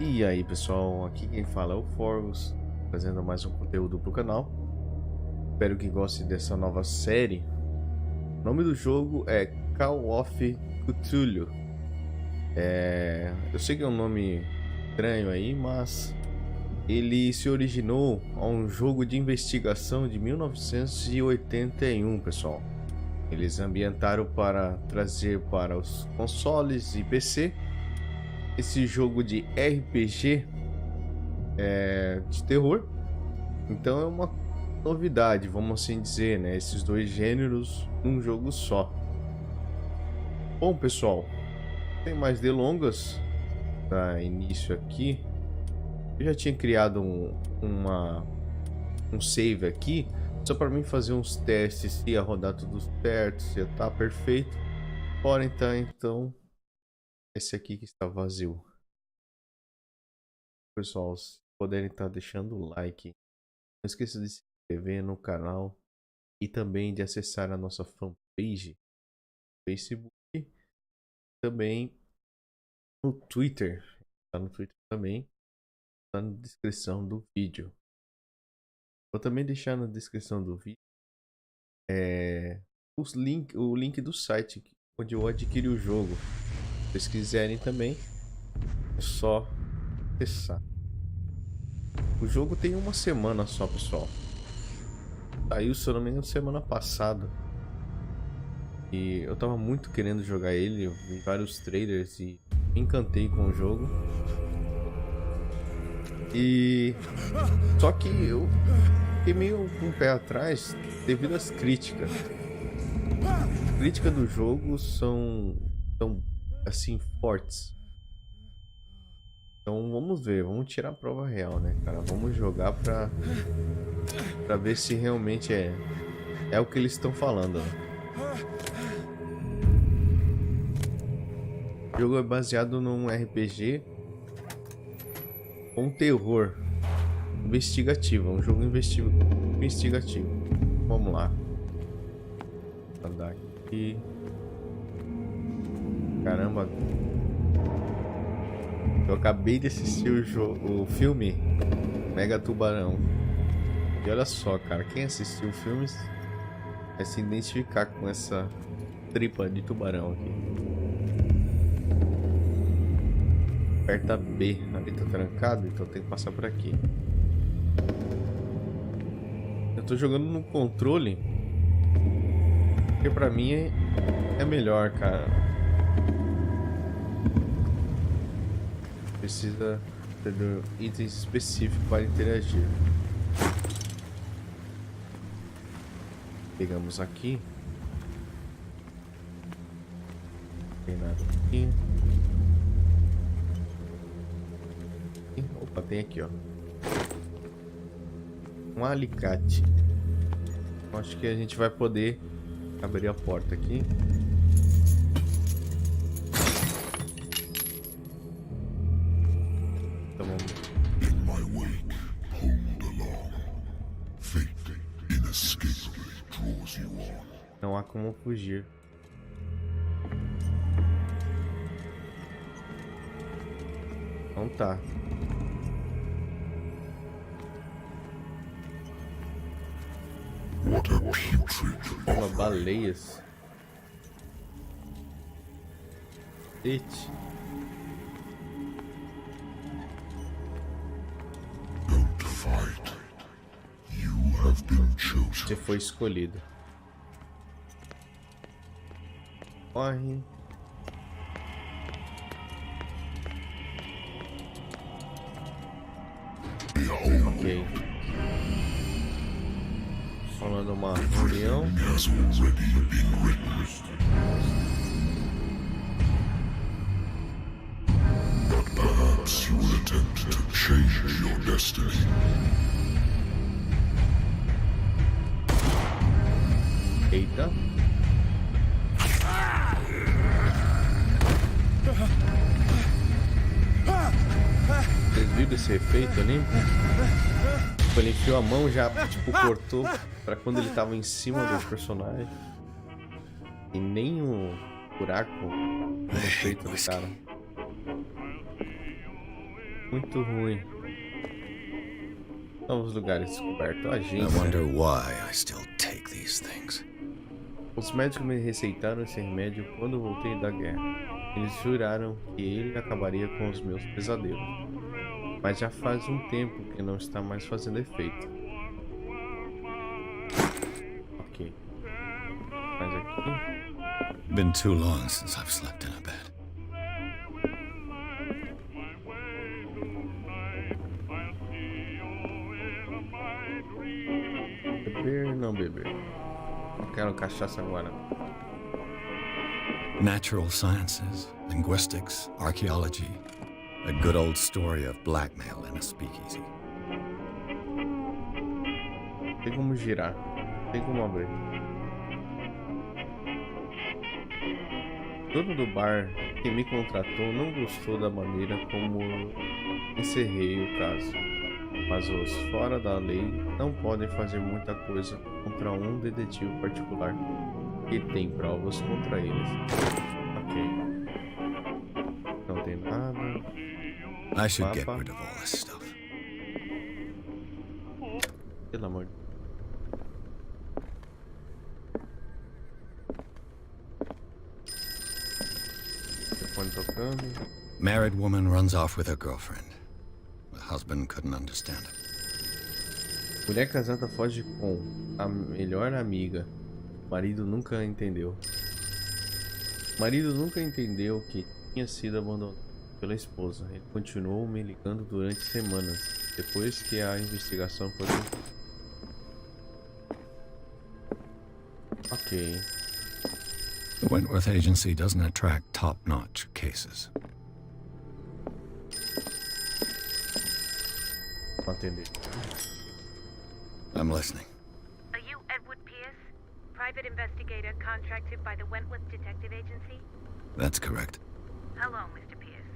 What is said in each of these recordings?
E aí pessoal, aqui quem fala é o Forgos, trazendo mais um conteúdo para o canal. Espero que gostem dessa nova série. O nome do jogo é Call of Cthulhu. Eu sei que é um nome estranho aí, mas ele se originou a um jogo de investigação de 1981, pessoal. Eles ambientaram para trazer para os consoles e PC esse jogo de RPG de terror. Então é uma novidade, vamos assim dizer, né? Esses dois gêneros num jogo só. Bom, pessoal, sem mais delongas, para início aqui, eu já tinha criado um save aqui, só para mim fazer uns testes se ia rodar tudo certo, se ia estar perfeito. Porém, tá, então esse aqui que está vazio. Pessoal, se puderem estar deixando o like, não esqueça de se inscrever no canal e também de acessar a nossa fanpage no Facebook, também no Twitter. Tá no Twitter também, tá na descrição do vídeo. Vou também deixar na descrição do vídeo o link do site onde eu adquiri o jogo. Se vocês quiserem também, é só acessar. O jogo tem uma semana só, pessoal. Saiu, se eu não me engano, semana passada. E eu tava muito querendo jogar ele, eu vi vários trailers e me encantei com o jogo. E só que eu fiquei meio com o pé atrás devido às críticas. As críticas do jogo são assim fortes. Então vamos ver, vamos tirar a prova real, né, cara? Vamos jogar pra ver se realmente é o que eles estão falando, né? O jogo é baseado num RPG com terror investigativo, um jogo investigativo. Vamos lá. Vou andar aqui. Caramba. Eu acabei de assistir o filme Mega Tubarão. E olha só, cara, quem assistiu o filme vai se identificar com essa tripa de tubarão aqui. Aperta B, ali tá trancado, então tem que passar por aqui. Eu tô jogando no controle, porque pra mim é melhor, cara. Precisa ter itens específicos para interagir. Pegamos aqui. Não tem nada aqui. Opa, tem aqui, ó. Um alicate. Acho que a gente vai poder abrir a porta aqui. Então vamos. Não há como fugir. Então tá. Uma baleias. Eita. Você foi escolhido. Corre. Ok. Falando uma reunião. Eita. Vocês viram esse efeito ali? Ele enfiou a mão, já tipo cortou pra quando ele tava em cima do personagem. E nem um buraco no peito do cara. Muito ruim. Novos lugares descobertos. I Agência. wonder why I still take these things. Os médicos me receitaram esse remédio quando voltei da guerra. Eles juraram que ele acabaria com os meus pesadelos. Mas já faz um tempo que não está mais fazendo efeito. Ok. Mais aqui. Been too long since I've slept in a bed. Beber, não beber. Não quero cachaça agora. Natural sciences, linguistics, archaeology. A good old story of blackmail in a speakeasy. Tem como girar. Tem como abrir. O dono do bar que me contratou não gostou da maneira como encerrei o caso. Mas os fora da lei não podem fazer muita coisa contra um detetive particular que tem provas contra eles. Ok. Não tem nada. I should get Mapa. rid of all this stuff. Pelo amor de Deus. Telefone tocando. Married woman runs off with her girlfriend. The husband couldn't understand it. Mulher casada foge com a melhor amiga. Marido nunca entendeu. Marido nunca entendeu que tinha sido abandonado pela esposa. Ele continuou me ligando durante semanas, depois que a investigação foi concluída. Ok. The Wentworth Agency doesn't attract top-notch cases. Vou atender. I'm listening. Are you Edward Pierce, private investigator contracted by the Wentworth Detective Agency? That's correct. Hello, Mr. Pierce.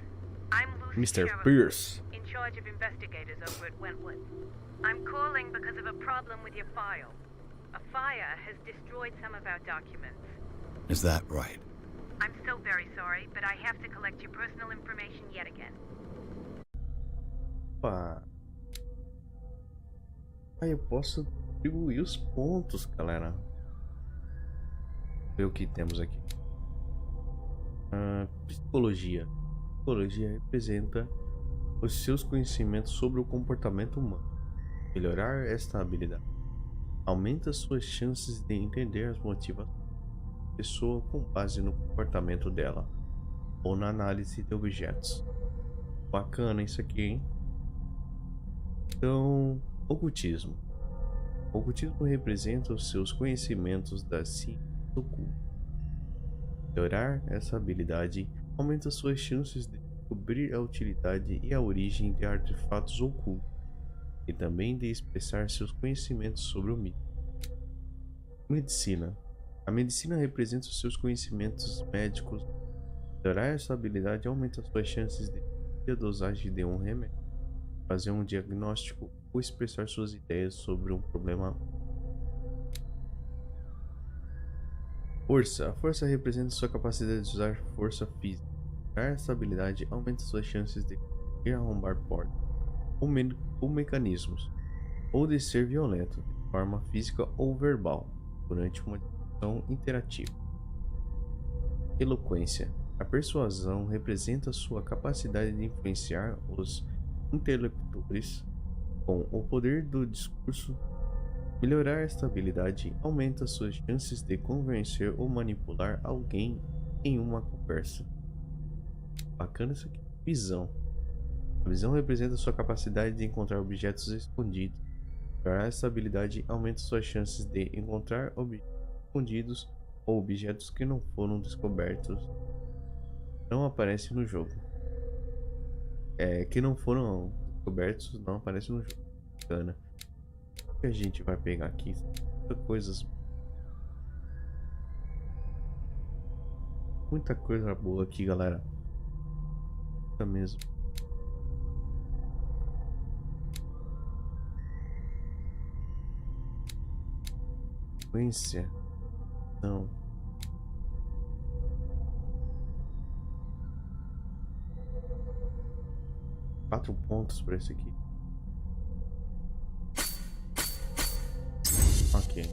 I'm Lucy Mr. Sherrill, Pierce. in charge of investigators over at Wentworth. I'm calling because of a problem with your file. A fire has destroyed some of our documents. Is that right? I'm so very sorry, but I have to collect your personal information yet again. Opa. Aí eu posso atribuir os pontos, galera. Ver o que temos aqui. Psicologia. Psicologia representa os seus conhecimentos sobre o comportamento humano. Melhorar esta habilidade aumenta suas chances de entender as motivações da pessoa com base no comportamento dela ou na análise de objetos. Bacana isso aqui, hein? Então, ocultismo. O ocultismo representa os seus conhecimentos da ciência oculta. Melhorar essa habilidade aumenta suas chances de descobrir a utilidade e a origem de artefatos ocultos e também de expressar seus conhecimentos sobre o mito. Medicina. A medicina representa os seus conhecimentos médicos. Melhorar essa habilidade aumenta suas chances de descobrir a dosagem de um remédio, fazer um diagnóstico ou expressar suas ideias sobre um problema. Força. A força representa sua capacidade de usar força física. Melhorar essa habilidade aumenta suas chances de conseguir arrombar portas ou mecanismos, ou de ser violento, de forma física ou verbal, durante uma discussão interativa. Eloquência. A persuasão representa sua capacidade de influenciar os interlocutores com o poder do discurso. Melhorar esta habilidade aumenta suas chances de convencer ou manipular alguém em uma conversa. Bacana isso aqui. Visão. A visão representa sua capacidade de encontrar objetos escondidos. Melhorar esta habilidade aumenta suas chances de encontrar objetos escondidos ou objetos que não foram descobertos. Não aparece no jogo. Que não foram descobertos não aparece no jogo. Bacana. O que a gente vai pegar aqui? Coisas. Muita coisa boa aqui, galera. Muita mesmo. Sequência. Não. 4 pontos pra esse aqui. Ok.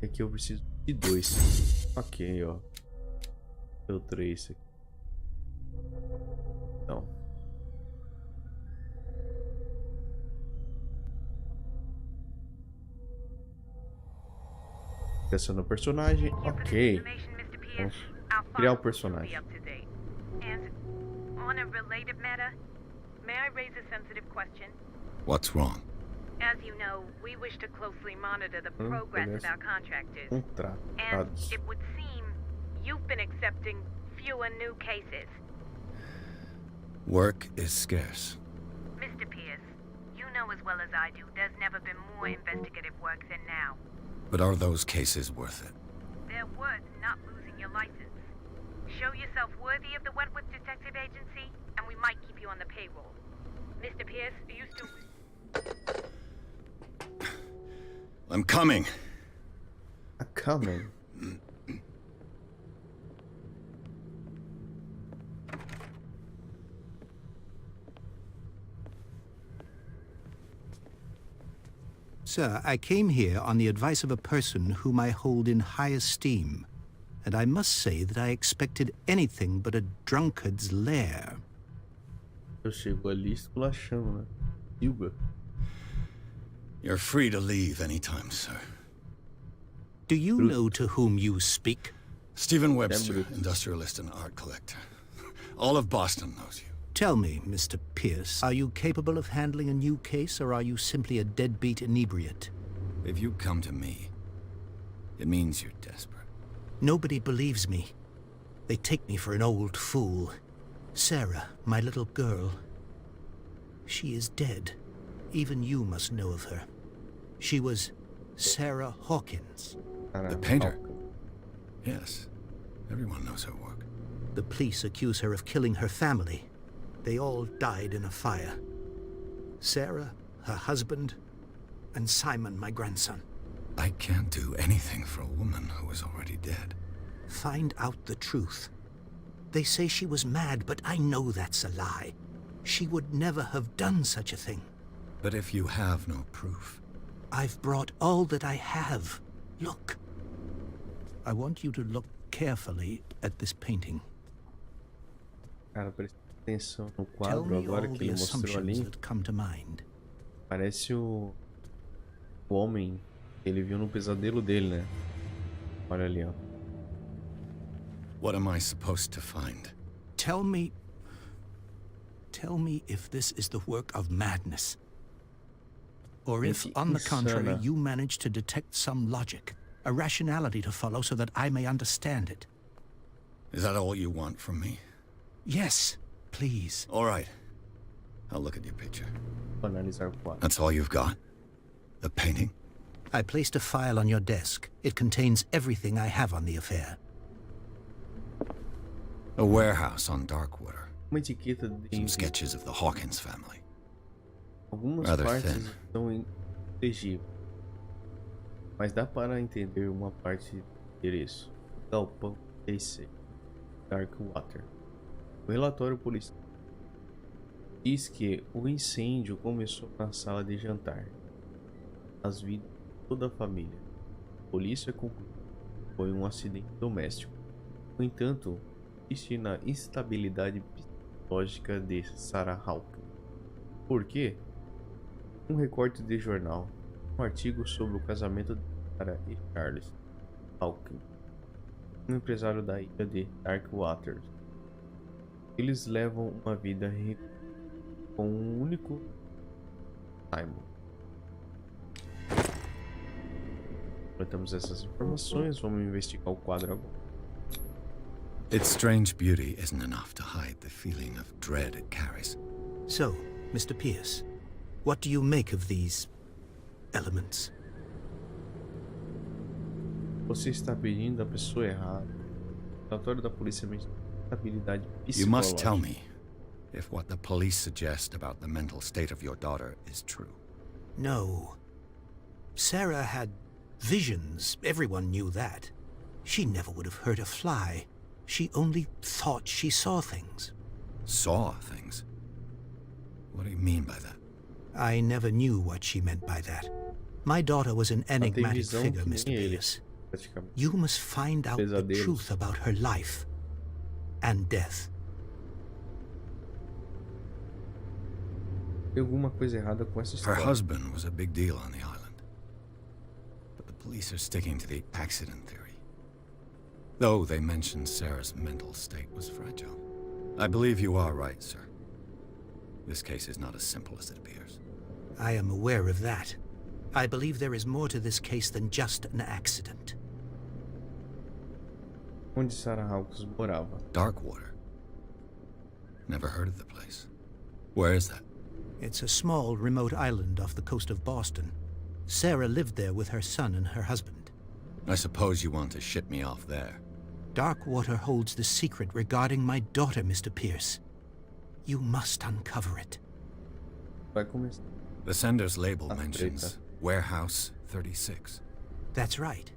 Aqui eu preciso de 2. Ok, ó. Deu 3 aqui. Então. Criação do personagem. Ok. Vamos criar o personagem. On a related matter, may I raise a sensitive question? What's wrong? As you know, we wish to closely monitor the progress of our contractors. And Contratados. it would seem you've been accepting fewer new cases. Work is scarce. Mr. Pierce, you know as well as I do, there's never been more investigative work than now. But are those cases worth it? They're worth not losing your license. Show yourself worthy of the Wentworth Detective Agency, and we might keep you on the payroll. Mr. Pierce, are you still... I'm coming. I'm coming. Sir, I came here on the advice of a person whom I hold in high esteem, and I must say that I expected anything but a drunkard's lair. Eu chego ali esculachando, né? Silva. You're free to leave anytime, sir. Do you know to whom you speak? Stephen Webster, industrialist and art collector. All of Boston knows you. Tell me, Mr. Pierce, are you capable of handling a new case, or are you simply a deadbeat inebriate? If you come to me, it means you're desperate. Nobody believes me. They take me for an old fool. Sarah, my little girl, she is dead. Even you must know of her. She was Sarah Hawkins. The painter? Yes. Everyone knows her work. The police accuse her of killing her family. They all died in a fire. Sarah, her husband, and Simon, my grandson. I can't do anything for a woman who is already dead. Find out the truth. They say she was mad, but I know that's a lie. She would never have done such a thing. But if you have no proof... I've brought all that I have. Look. I want you to look carefully at this painting. Cara, presta atenção no Tell quadro me agora all que the ele mostrou assumptions ali. that come to mind. Parece o homem que ele viu no pesadelo dele, né? Olha ali, ó. What am I supposed to find? Tell me if this is the work of madness. Or if, on the contrary, you manage to detect some logic, a rationality to follow so that I may understand it. Is that all you want from me? Yes, please. All right. I'll look at your picture. Vou analisar o quadro. That's all you've got? The painting? I placed a file on your desk. It contains everything I have on the affair. A warehouse on DarkWater. Uma etiqueta de Some sketches of the Hawkins family. algumas Rather partes thin. estão ilegíveis, mas dá para entender uma parte do endereço. Galpão TC, DarkWater. O relatório policial diz que o incêndio começou na sala de jantar. As vidas de toda a família. A polícia concluiu que foi um acidente doméstico. No entanto, existe na instabilidade psicológica de Sarah Hawkins. Por quê? Um recorte de jornal, um artigo sobre o casamento de Sarah e Charles Hawkins, um empresário da ilha de DarkWater. Eles levam uma vida rica com um único Simon. Coletamos essas informações, vamos investigar o quadro agora. Its strange beauty isn't enough to hide the feeling of dread it carries. So, Mr. Pierce, what do you make of these elements? Você está pedindo a pessoa errada. O relatório da polícia menciona estabilidade You must tell psicológica. me if what the police suggest about the mental state of your daughter is true. No. Sarah had visions. Everyone knew that. She never would have hurt a fly. She only thought she saw things. Saw things? What do you mean by that? I never knew what she meant by that. My daughter was an Ela tem enigmatic visão figure, que Mr. nem ele, Pierce. praticamente. You must find out the Pesadelos. truth about her life and death. Tem alguma coisa errada com essa Her história. husband was a big deal on the island. But the police are sticking to the accident theory. Though they mentioned Sarah's mental state was fragile. I believe you are right, sir. This case is not as simple as it appears. I am aware of that. I believe there is more to this case than just an accident. Onde Sarah Hawkins morava? DarkWater. Never heard of the place. Where is that? It's a small, remote island off the coast of Boston. Sarah lived there with her son and her husband. I suppose you want to ship me off there. DarkWater holds the secret regarding my daughter, Mr. Pierce. You must uncover it. Vai começar. The sender's label Ah, mentions Warehouse 36. That's right.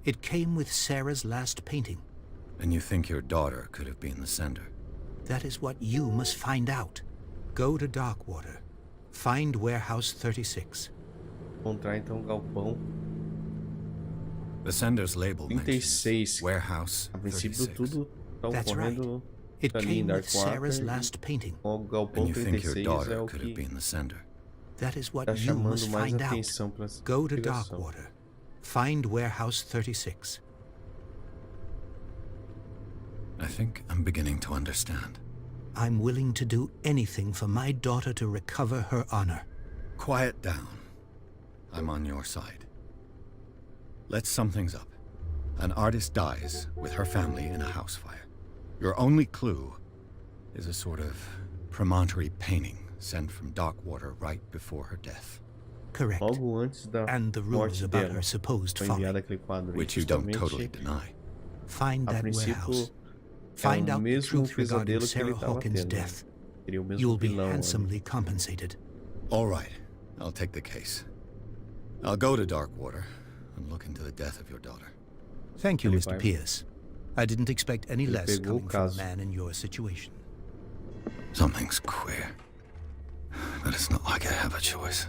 It came with Sarah's last painting. And you think your daughter could have been the sender? That is what you must find out. Go to DarkWater. Find Warehouse 36. Encontrar então o galpão The sender's label mentions 36. Warehouse A princípio 36. tudo tá That's right. ocorrendo It ali em came with Sarah's DarkWater. last painting. O galpão And you think your 36 é daughter o could have que been the sender? That is what tá you chamando must mais find out. atenção para essa Go to investigação. DarkWater. Find Warehouse 36. I think I'm beginning to understand. I'm willing to do anything for my daughter to recover her honor. Quiet down. I'm on your side. Let's sum things up. An artist dies with her family in a house fire. Your only clue is a sort of promontory painting sent from DarkWater right before her death. Correct. Logo antes da And the morte rumors about dela, her supposed foi folly. enviado aquele quadro aí, Which you don't justamente, totally deny. Find a that princípio warehouse. é Find o out the mesmo truth regarding pesadelo que Sarah ele estava Hawkins' tendo. death. Seria o mesmo You'll be vilão ali. handsomely compensated. All right, I'll take the case. I'll go to DarkWater and look into the death of your daughter. Thank you, Ele Mr. vai- Pierce. I didn't expect any Ele less pegou o coming from a caso. man in your situation. Something's queer. But it's not like I have a choice.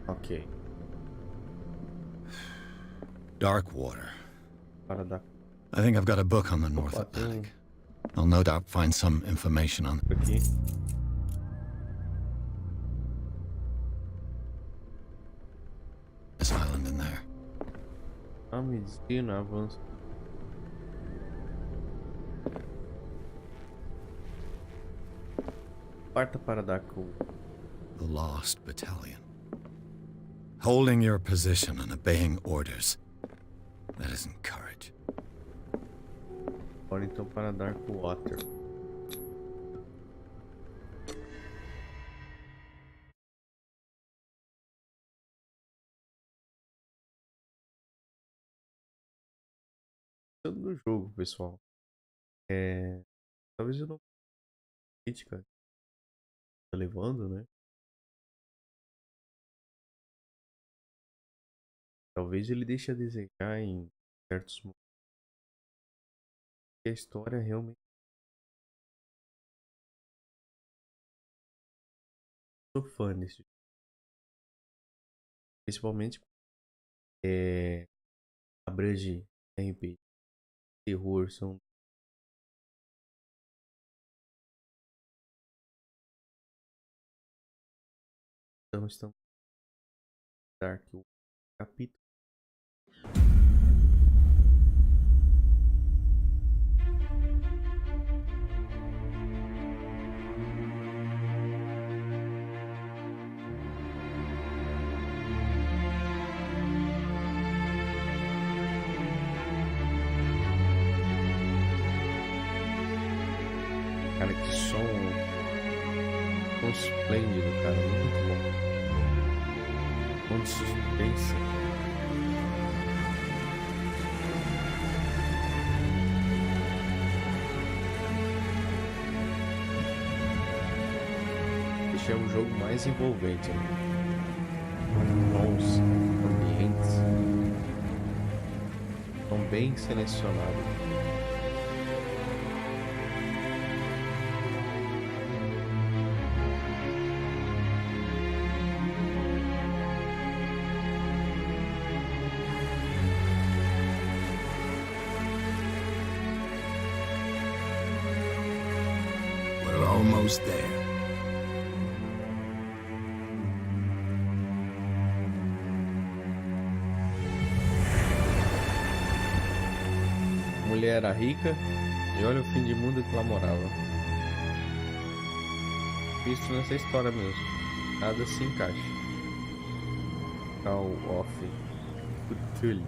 Ok. DarkWater. Para dar I think I've got a book on the North Opa, tem Atlantic. I'll no doubt find some information on por aqui. this island in there. A medicina avança. Parta para DarkWater. The Lost Battalion. Holding your position and obeying orders. That isn't courage. Bora então para DarkWater. Do jogo, pessoal. Talvez eu não crítica tá levando, né? Talvez ele deixe a desejar em certos momentos. E a história realmente sou fã desse jogo. Principalmente abrange RPG, terror, são então estão Dark Capítulo. Cara, que som esplêndido, cara, muito bom. Onde suspense. Esse é o jogo mais envolvente, né? bem selecionado. We're almost there. Mulher era rica e olha o fim de mundo que ela morava. Visto nessa história mesmo. Nada se encaixa. Call of Cthulhu.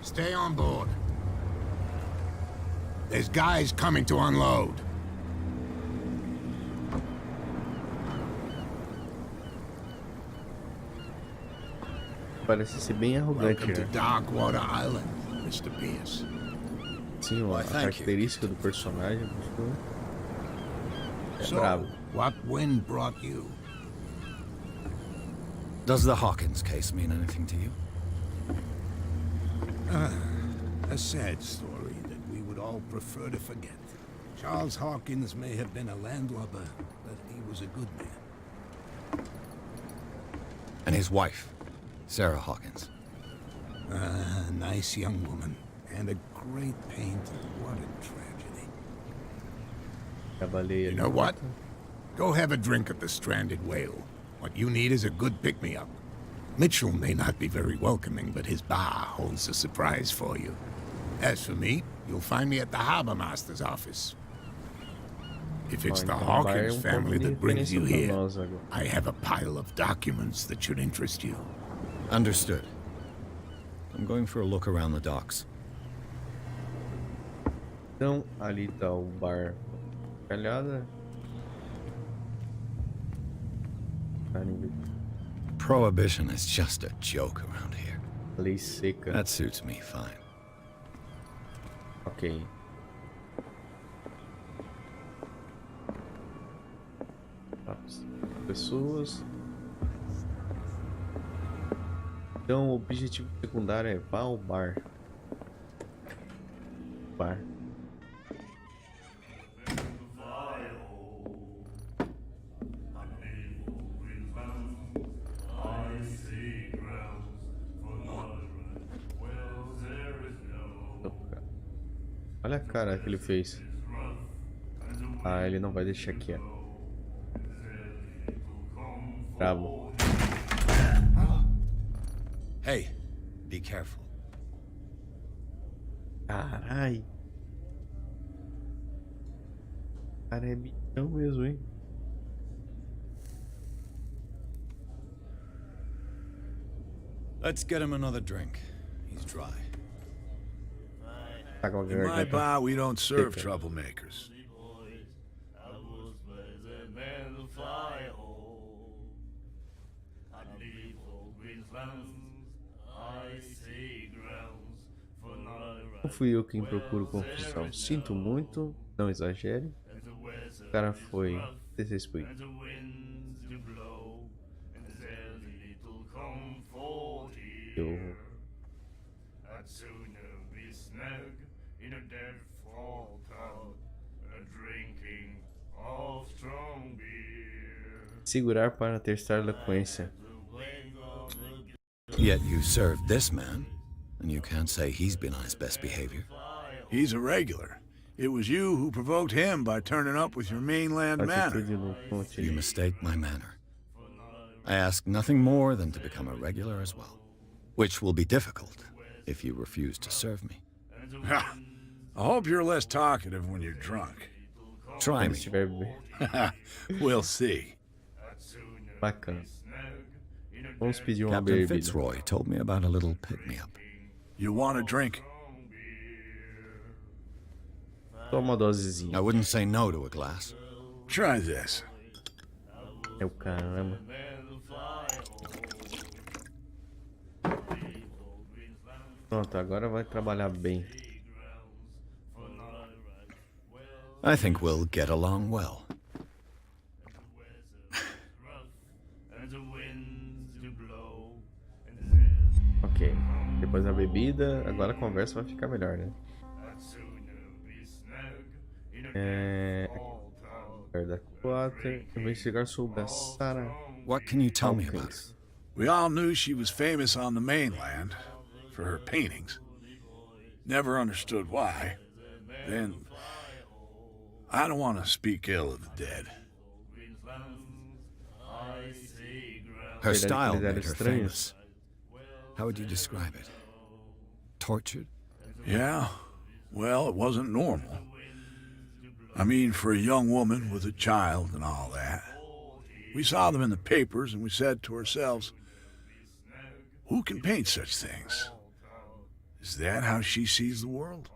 Stay on board. There's guys coming to unload. Parece ser bem arrogante, Welcome to né? DarkWater Island, Mr. Pierce. Sim, a thank you. característica do personagem é So, brabo. what wind brought you? Does the Hawkins case mean anything to you? A sad story that we would all prefer to forget. Charles Hawkins may have been a landlubber, but he was a good man. And his wife, Sarah Hawkins. A nice young woman, and a great painter. What a tragedy. A baleia. You know what? Go have a drink at the Stranded Whale. What you need is a good pick-me-up. Mitchell may not be very welcoming, but his bar holds a surprise for you. As for me, you'll find me at the Harbor Master's office. If it's the Hawkins family that brings you here, I have a pile of documents that should interest you. Understood. I'm going for a look around the docks. Então, ali tá o bar calhada. Prohibition is just a joke around here. Lei seca. That suits me fine. Ok. Pessoas. Então, o objetivo secundário é vá ao bar. Bar. Olha a cara que ele fez. Ah, ele não vai deixar quieto. Bravo. Hey, be careful. Carai. Cara, é bichão mesmo, hein? Let's get him another drink. He's dry. Tá com a In my garganta bar, we don't serve seca. troublemakers. Não fui eu quem procuro confusão. Sinto muito, não exagere. O cara foi desrespeito. Eu... Segurar para testar eloquência. Yet you served this man, and you can't say he's been on his best behavior. He's a regular. It was you who provoked him by turning up with your mainland manner. Atitude no ponte. You mistake my manner. I ask nothing more than to become a regular as well, which will be difficult if you refuse to serve me. I hope you're less talkative when you're drunk. Try Se me. estiver bem. We'll see. Bacana. Vamos pedir uma Captain bebida. Fitzroy told me about a little pick-me-up. You want a drink? Só uma dosezinha. I wouldn't say no to a glass. Try this. É o caramba. Pronto, agora vai trabalhar bem. I think we'll get along well. Ok. Depois da bebida, agora a conversa vai ficar melhor, né? DarkWater, investigar sobre a Sarah What can you tell me about her? Hawkins. We all knew she was famous on the mainland for her paintings. Never understood why. Then, I don't want to speak ill of the dead. Her Verdade, style eles eram made her estranhos. famous. How would you describe it? Tortured? Yeah, well, it wasn't normal. I mean, for a young woman with a child and all that. We saw them in the papers and we said to ourselves, who can paint such things? Is that how she sees the world?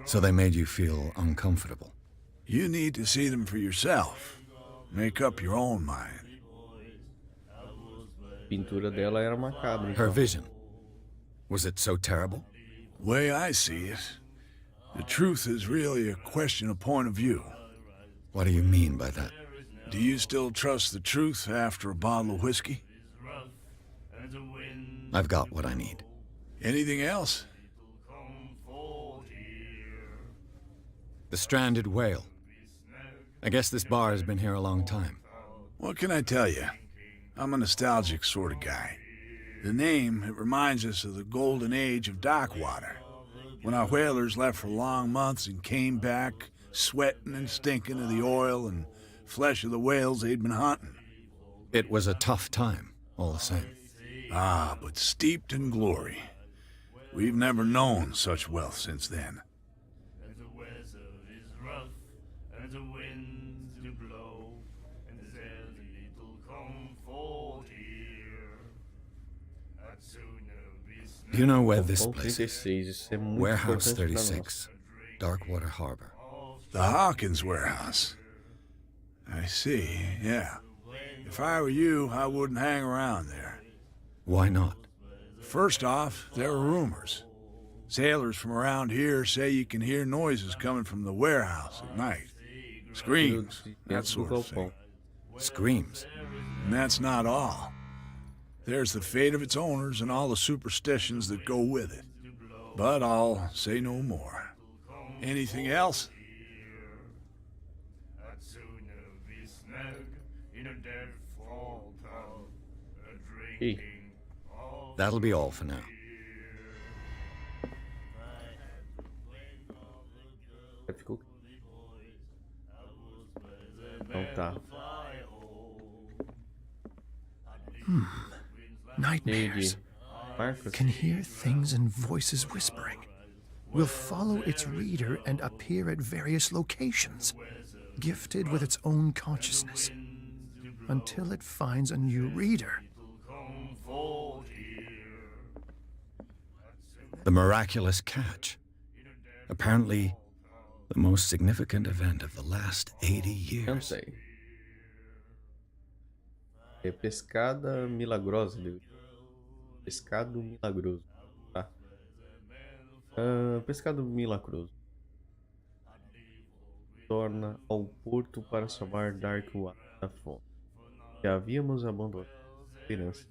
So they made you feel uncomfortable. You need to see them for yourself. Make up your own mind. A pintura dela era macabra. Her Então. vision. Was it so terrible? Way I see it, the truth is really a question of point of view. What do you mean by that? Do you still trust the truth after a bottle of whiskey? I've got what I need. Anything else? The stranded whale. I guess this bar has been here a long time. What can I tell you? I'm a nostalgic sort of guy. The name, it reminds us of the golden age of DarkWater, when our whalers left for long months and came back sweating and stinking of the oil and flesh of the whales they'd been hunting. It was a tough time, all the same. Ah, but steeped in glory. We've never known such wealth since then. Do you know where this Ponto place is? 36, isso é muito Warehouse importante pra 36, Darkwater Harbor. The Hawkins warehouse. I see, yeah. If I were you, I wouldn't hang around there. Why not? First off, there are rumors. Sailors from around here say you can hear noises coming from the warehouse at night. Screams, that dentro do sort of thing. galpão. Screams. And that's not all. There's the fate of its owners and all the superstitions that go with it. But I'll say no more. Anything else? Ih, That'll be all for now. já ficou. Então tá. Nightmares. Entendi. Marcos? Can hear things and voices whispering. Will follow its reader and appear at various locations, gifted with its own consciousness, until it finds a new reader. The miraculous catch. Apparently, the most significant event of the last 80 Não years. sei. É pescada milagrosa. Pescado milagroso. Tá. Pescado milagroso. Torna ao porto para salvar DarkWater da fome. Já havíamos abandonado a esperança.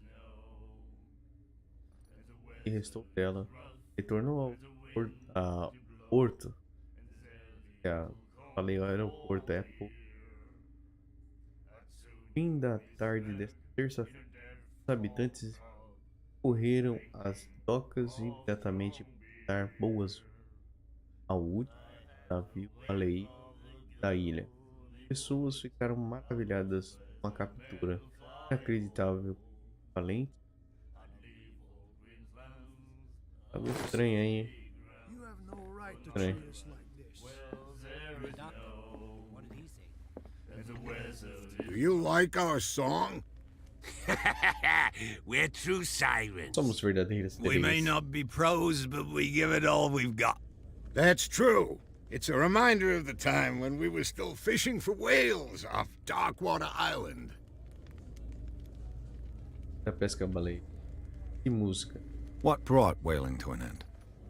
E restou dela. Retornou ao porto. Falei aeroporto, é porto. Fim da tarde desta terça-feira, os habitantes correram às docas imediatamente para dar boas ao último navio baleia da ilha. Pessoas ficaram maravilhadas com a captura inacreditável, valente. Algo estranho aí, hein? Estranho. Do you like our song? We're true sirens. Somos verdadeiras We may sereias. not be pros, but we give it all we've got. That's true. It's a reminder of the time when we were still fishing for whales off DarkWater Island. Da pesca baleia. Que música. What brought whaling to an end?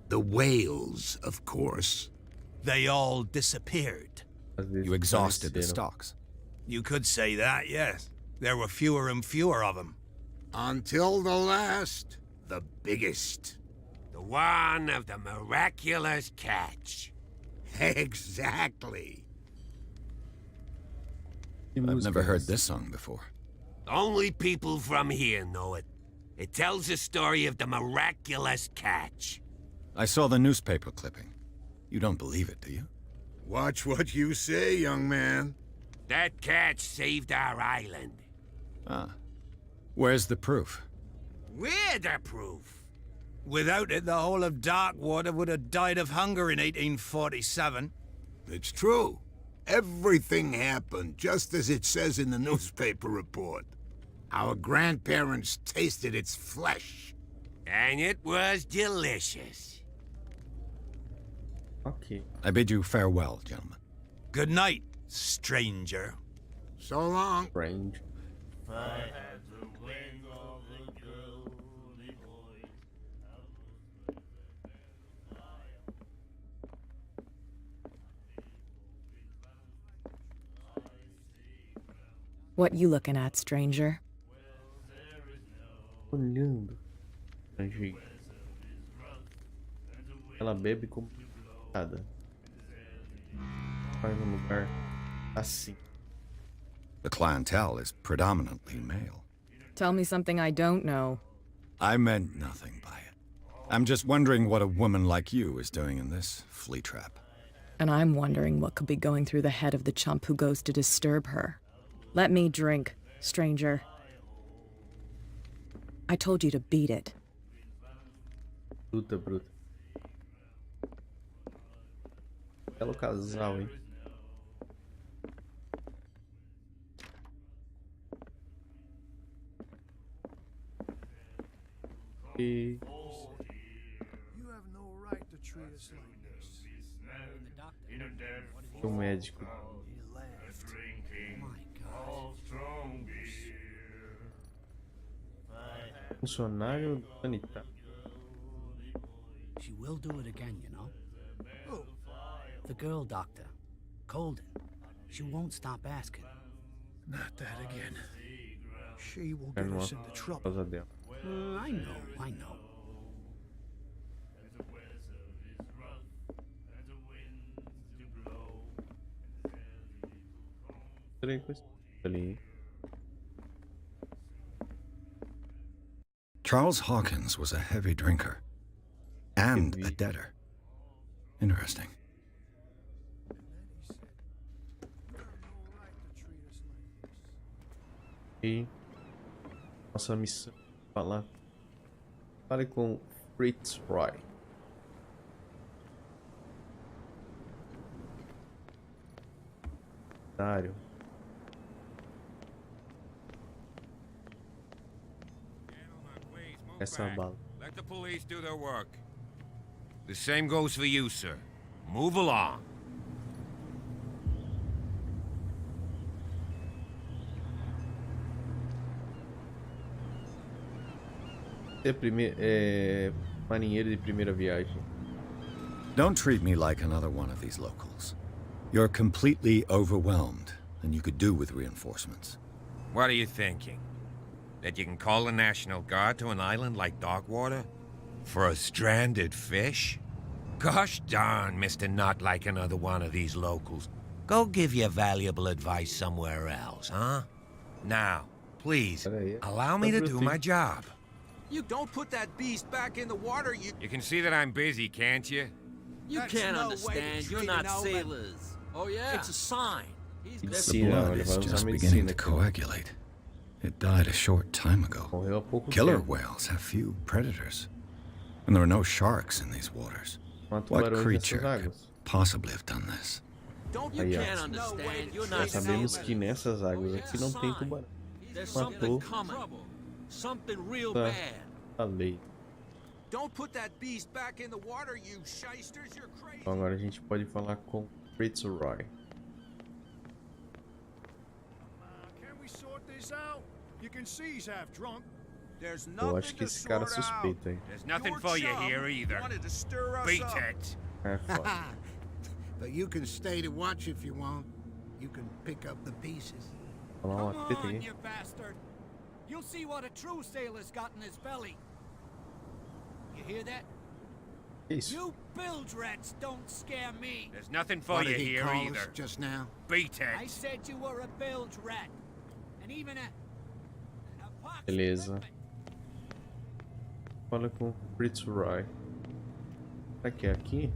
The whales, of course. They all disappeared. Às vezes You exhausted the desapareceram. stocks. You could say that, yes. There were fewer and fewer of them. Until the last, the biggest. The one of the miraculous catch. Exactly. Que I've música never é heard essa? this song before. Only people from here know it. It tells the story of the miraculous catch. I saw the newspaper clipping. You don't believe it, do you? Watch what you say, young man. That catch saved our island. Ah. Where's the proof? We're the proof. Without it, the whole of DarkWater would have died of hunger in 1847. It's true. Everything happened just as it says in the newspaper report. Our grandparents tasted its flesh. And it was delicious. Ok. I bid you farewell, gentlemen. Good night, stranger. So long. Range. What you looking at, stranger? Olhando. Anjinho. Ela bebe como nada. Vai num lugar assim. The clientele is predominantly male. Tell me something I don't know. I meant nothing by it. I'm just wondering what a woman like you is doing in this flea trap. And I'm wondering what could be going through the head of the chump who goes to disturb her. Let me drink, stranger. I told you to beat it. Bruta, bruta. Belo casal, hein? E You have no right to treat us like this. o médico. He laughed. Funcionário sanitário. She will do it again, you know. Who? The girl doctor, Colden. She won't stop asking. Not that again. She will É get numa us into trouble. causa dela. I know. Três coisas ali. Charles Hawkins was a heavy drinker. And a Heavy. debtor. Interesting. E nossa missão é falar. Fale com Fritz Roy. Dário. Essa bala. Let the police do their work. The same goes for you, sir. Move along. Marinheiro de primeira viagem. Don't treat me like another one of these locals. You're completely overwhelmed, and you could do with reinforcements. What are you thinking? That you can call the National Guard to an island like DarkWater? For a stranded fish? Gosh darn, Mr. Not like another one of these locals. Go give your valuable advice somewhere else, huh? Now, please, Peraí. allow me to do my Brutinho. job. You don't put that beast back in the water, you... You can see that I'm busy, can't you? You That's can't no way to understand. You're treat not an old man. sailors. Oh, yeah? It's a sign. He's The Medicina, blood ele is vai usar just medicina beginning to aqui. coagulate. It died a short time ago. Morreu há pouco Killer tempo. whales have few predators. And there are no sharks in these waters. Não há What tubarões creature nessas could águas. possibly have done this? Don't you Aí, ó. can't understand. You're Já not sabemos sailors. que nessas águas aqui não tem tubarão. There's matou something coming. Something real a bad. lei. Don't put that beast back in the water, you shysters. You're crazy. Então agora a gente pode falar com Fitzroy. Can we sort this out? You can see he's half drunk. There's Eu acho nothing que to esse cara é sort out. suspeito aí. There's nothing Your for you chum here either. wanted to stir us Beat up. it. É foda. But you can stay to watch if you want. You can pick up the pieces. Falar uma Come treta on, aqui. you bastard. You'll see what a true sailor's got in his belly. You hear that? Que isso? You bilge rats don't scare me. There's nothing for What you did he here call either. us just now? Beat I it. said you were a bilge rat. And even a pox Beleza. limpet. Fala com Fitzroy. Será que é aqui?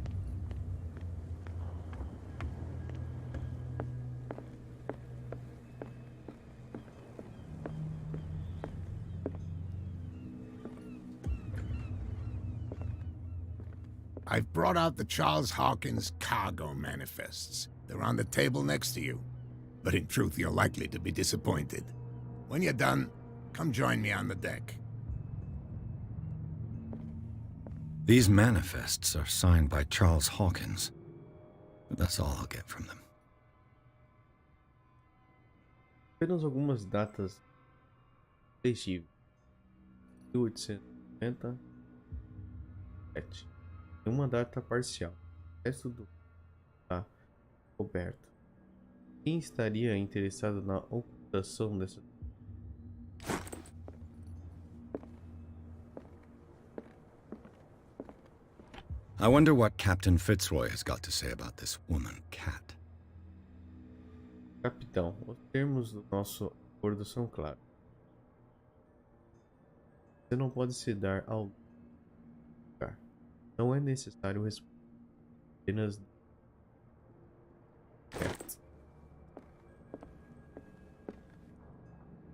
I've brought out the Charles Hawkins cargo manifests. They're on the table next to you. But in truth, you're likely to be disappointed. When you're done, come join me on the deck. These manifests are signed by Charles Hawkins. But that's all I'll get from them. Apenas algumas datas legíveis. 1897. E uma data parcial. O resto do está coberto. Quem estaria interessado na ocultação dessa? I wonder what Captain Fitzroy has got to say about this woman, Cat. Capitão, os termos do nosso acordo são claros. Você não pode se dar ao lugar. Não é necessário responder. Apenas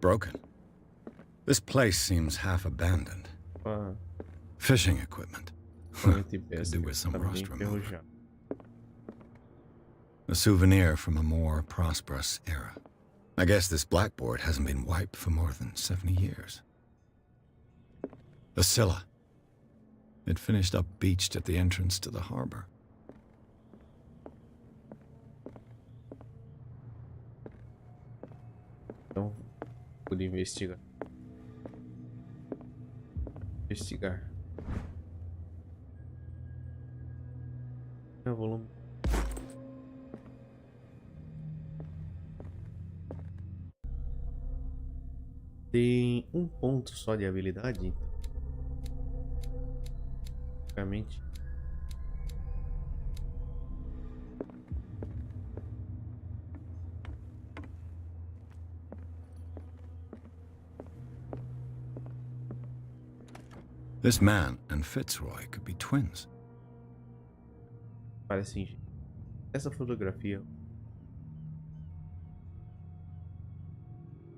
Broken. This place seems half abandoned. Fishing equipment. Could do with some rust remover. A souvenir from a more prosperous era. I guess this blackboard hasn't been wiped for more than 70 years. The Scylla. It finished up beached at the entrance to the harbor. Então, pude investigar. É o volume. Tem um ponto só de habilidade, então. Basicamente. This man and Fitzroy could be twins. Parece ingênuo. Essa fotografia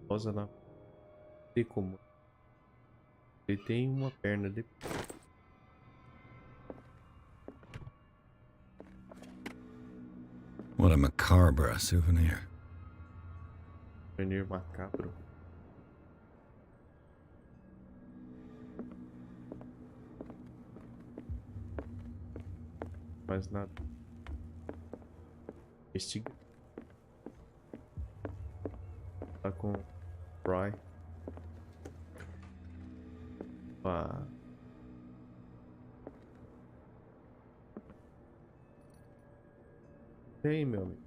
posa na de como ele tem uma perna de What a macabre souvenir. souvenir macabro. Mais nada. Investiga. Tá com Roy. Opa. E aí, meu amigo?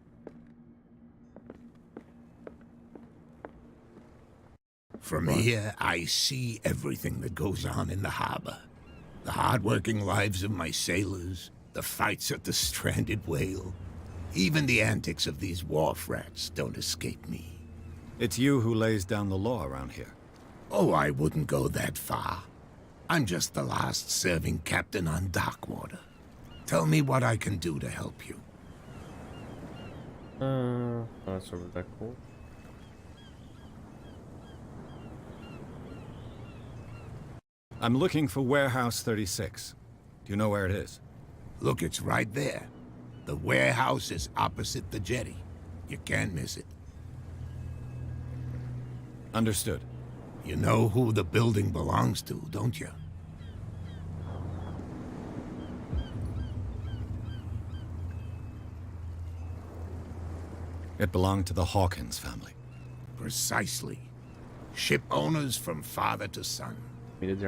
From here, I see everything that goes on in the harbor. The hard-working lives of my sailors, the fights at the stranded whale. Even the antics of these wharf rats don't escape me. It's you who lays down the law around here. Oh, I wouldn't go that far. I'm just the last serving captain on DarkWater. Tell me what I can do to help you. Sobre da cor. I'm looking for Warehouse 36. Do you know where it is? Look, it's right there. The warehouse is opposite the jetty. You can't miss it. Understood. You know who the building belongs to, don't you? It belonged to the Hawkins family. Precisely. Ship owners from father to son.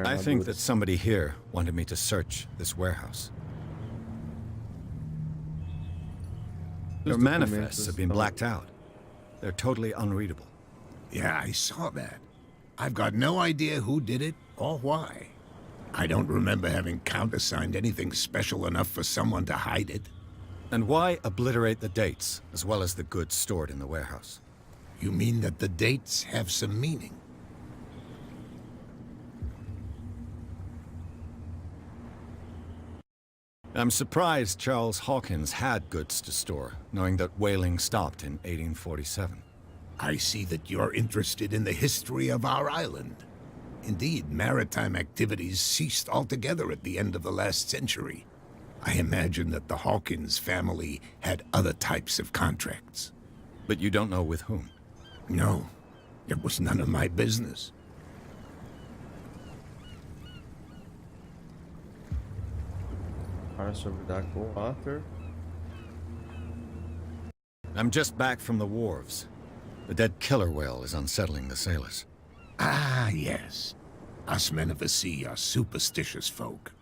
I think that somebody here wanted me to search this warehouse. Your manifests have been blacked out. They're totally unreadable. Yeah, I saw that. I've got no idea who did it or why. I don't remember having countersigned anything special enough for someone to hide it. And why obliterate the dates, as well as the goods stored in the warehouse? You mean that the dates have some meaning? I'm surprised Charles Hawkins had goods to store, knowing that whaling stopped in 1847. I see that you're interested in the history of our island. Indeed, maritime activities ceased altogether at the end of the last century. I imagine that the Hawkins family had other types of contracts. But you don't know with whom? No, it was none of my business. Sobre DarkWater. I'm just back from the wharves. The dead killer whale is unsettling the sailors. Ah, yes. Us men of the sea are superstitious folk.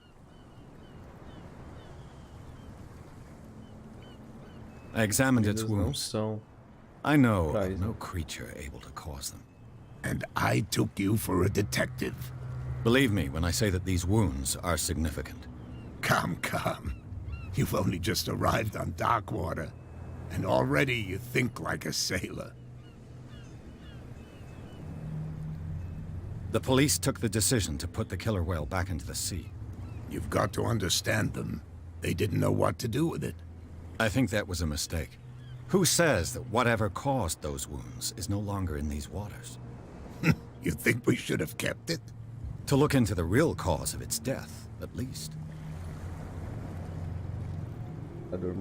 I examined its wounds. I know of no creature able to cause them. And I took you for a detective. Believe me when I say that these wounds are significant. Come, come. You've only just arrived on DarkWater, and already you think like a sailor. The police took the decision to put the killer whale back into the sea. You've got to understand them. They didn't know what to do with it. I think that was a mistake. Who says that whatever caused those wounds is no longer in these waters? You think we should have kept it? To look into the real cause of its death, at least. The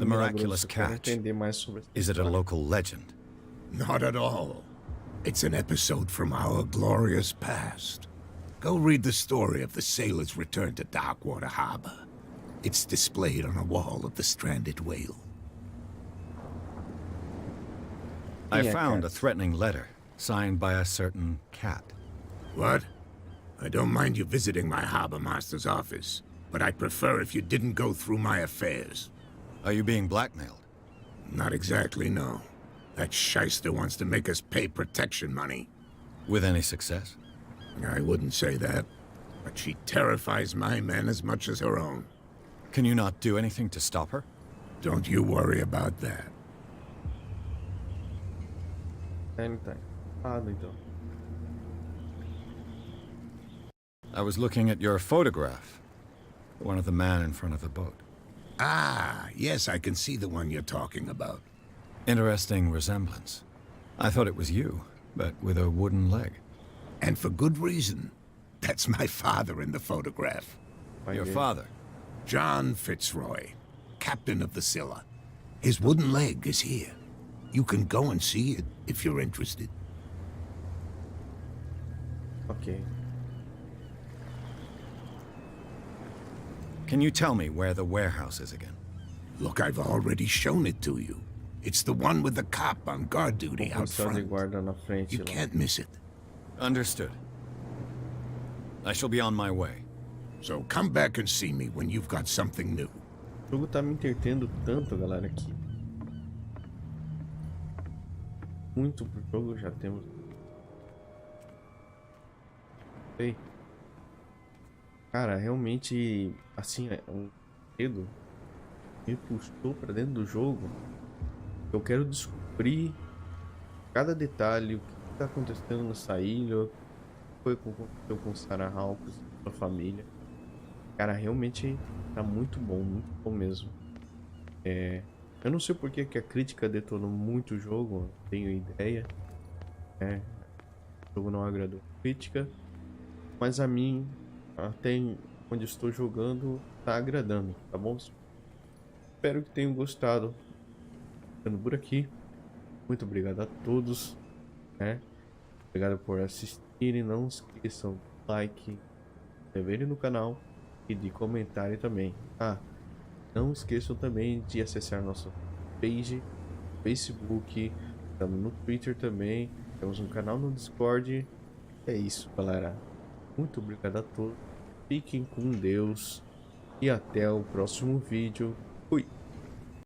miraculous catch. Is it a local legend? Not at all. It's an episode from our glorious past. Go read the story of the sailor's return to DarkWater Harbor. It's displayed on a wall of the stranded whale. I found a threatening letter, signed by a certain cat. What? I don't mind you visiting my harbor master's office, but I'd prefer if you didn't go through my affairs. Are you being blackmailed? Not exactly, no. That shyster wants to make us pay protection money. With any success? I wouldn't say that, but she terrifies my men as much as her own. Can you not do anything to stop her? Don't you worry about that. Anything. I was looking at your photograph. One of the man in front of the boat. Ah, yes, I can see the one you're talking about. Interesting resemblance. I thought it was you, but with a wooden leg. And for good reason. That's my father in the photograph. Your father? John Fitzroy, captain of the Scylla. His wooden leg is here. You can go and see it if you're interested. Okay. Can you tell me where the warehouse is again? Look, I've already shown it to you. It's the one with the cop on guard duty out front. You can't miss it. Understood. I shall be on my way. So come back and see me when you've got something new. O jogo tá me entretendo tanto, galera, aqui. Muito pro jogo já temos. Ei. Cara, realmente, assim, um medo me puxou pra dentro do jogo. Eu quero descobrir cada detalhe, o que tá acontecendo nessa ilha, o que foi com o Sarah Hawkins, a família. Cara, realmente tá muito bom mesmo. Eu não sei porque que a crítica detonou muito o jogo, não tenho ideia. O jogo não agradou a crítica, mas a mim, até onde estou jogando, tá agradando, tá bom? espero que tenham gostado. Ficando por aqui. Muito obrigado a todos, né? Obrigado por assistirem. Não esqueçam do like, se inscreverem no canal e de comentarem também. Não esqueçam também de acessar nosso page, Facebook, estamos no Twitter também, temos um canal no Discord. É isso, galera. Muito obrigado a todos. Fiquem com Deus e até o próximo vídeo.